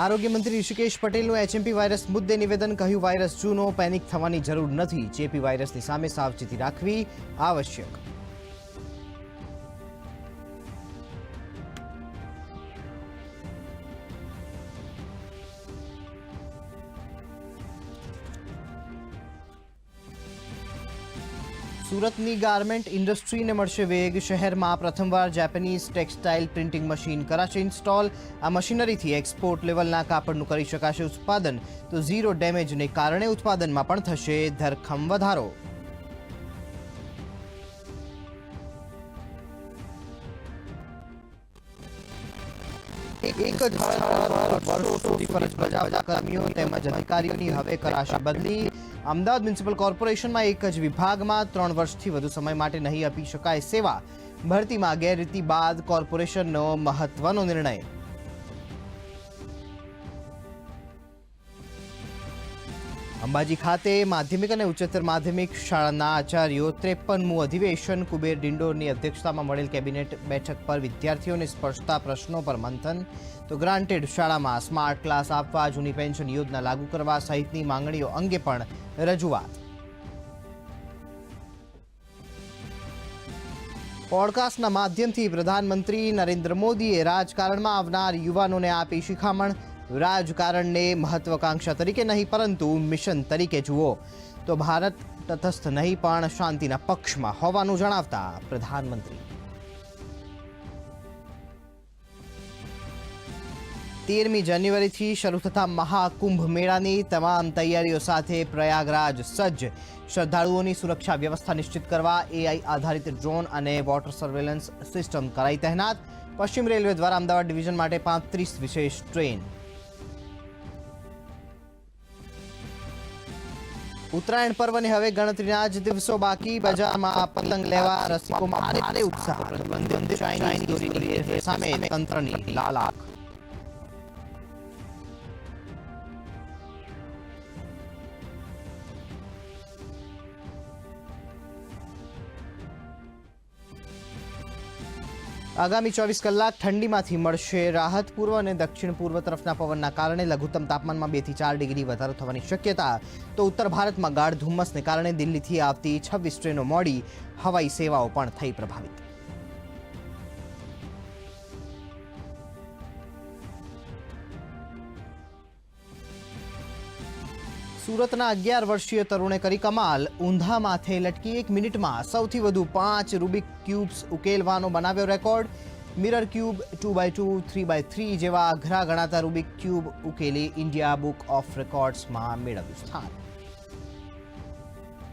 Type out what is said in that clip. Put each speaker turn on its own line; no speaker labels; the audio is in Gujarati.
આરોગ્ય મંત્રી ઋષિકેશ પટેલનું એચએમપી વાયરસ મુદ્દે નિવેદન, કહ્યું વાયરસ જૂનો, પેનિક થવાની જરૂર નથી, ચેપી વાયરસની સામે સાવચેતી રાખવી આવશ્યક. સુરતની ગાર્મેન્ટ ઇન્ડસ્ટ્રીને મળશે વેગ, શહેરમાં પ્રથમવાર જેપનીઝ ટેક્સટાઇલ પ્રિન્ટિંગ મશીન કરાશે ઇન્સ્ટોલ. આ મશીનરીથી એક્સપોર્ટ લેવલના કાપડનું કરી શકાશે ઉત્પાદન, તો ઝીરો ડેમેજને કારણે ઉત્પાદનમાં પણ થશે ધરખમ વધારો. એક જ વર્ષો સુધી ફરજ બજાવતા કર્મીઓ તેમજ અધિકારીઓની હવે કરાશે બદલી. અમદાવાદ મ્યુનિસિપલ કોર્પોરેશનમાં એક જ વિભાગમાં 3 વર્ષથી વધુ સમય માટે નહીં આપી શકાય સેવા. ભરતીમાં ગેરરીતિ બાદ કોર્પોરેશનનો મહત્વનો નિર્ણય. અંબાજી ખાતે માધ્યમિક અને ઉચ્ચતર માધ્યમિક શાળાના આચાર્યો 53મું અધિવેશન. કુબેર ડિંડોરની અધ્યક્ષતામાં મળેલ કેબિનેટ બેઠક પર વિદ્યાર્થીઓને સ્પર્શતા પ્રશ્નો પર મંથન. તો ગ્રાન્ટેડ શાળામાં સ્માર્ટ ક્લાસ આપવા, જૂની પેન્શન યોજના લાગુ કરવા સહિતની માંગણીઓ અંગે પણ રજૂઆત. પોડકાસ્ટના માધ્યમથી પ્રધાનમંત્રી નરેન્દ્ર મોદીએ રાજકારણમાં આવનાર યુવાનોને આપી શિખામણ. રાજકારણને મહત્વાકાંક્ષા તરીકે નહીં પરંતુ મિશન તરીકે જુઓ. તો ભારત તટસ્થ નહીં પણ શાંતિના પક્ષમાં હોવાનું જણાવતા પ્રધાનમંત્રી. 13મી જાન્યુઆરીથી શરૂ થતા મહાકુંભ મેળાની તમામ તૈયારીઓ સાથે પ્રયાગરાજ સજ્જ. શ્રદ્ધાળુઓની સુરક્ષા વ્યવસ્થા નિશ્ચિત કરવા એઆઈ આધારિત ડ્રોન અને વોટર સર્વેલન્સ સિસ્ટમ કરાઈ તહેનાત. પશ્ચિમ રેલવે દ્વારા અમદાવાદ ડિવિઝન માટે 35 વિશેષ ટ્રેન. ઉત્તરાયણ પર્વને હવે ગણતરીના જ દિવસો બાકી. બજારમાં પતંગ લેવા રસિકોમાં ભારે ઉત્સાહ. પ્રતિબંધિત ચાઇનીઝ દોરીની સામે તંત્રની લાલાખ. આગામી 24 કલાક ઠંડીમાંથી મળશે રાહત. પૂર્વ અને દક્ષિણ પૂર્વ તરફના પવનના કારણે લઘુત્તમ તાપમાનમાં 2 થી 4 ડિગ્રી વધારો થવાની શક્યતા. તો ઉત્તર ભારતમાં ગાઢ ધુમ્મસને કારણે દિલ્હીથી આવતી 26 ટ્રેનો મોડી. હવાઈ સેવાઓ પણ થઈ પ્રભાવિત. સુરતના 11 વર્ષીય તરુણે કરી કમાલ. ઊંધા માથે લટકી 1 મિનિટમાં સૌથી વધુ 5 રૂબિક ક્યુબ્સ ઉકેલવાનો બનાવ્યો record. Mirror cube, 2x2, 3x3 જેવા અઘરા ગણાતા રૂબિક ક્યુબ ઉકેલી ઇન્ડિયા બુક ઓફ રેકોર્ડ્સમાં મેળવ્યું સ્થાન.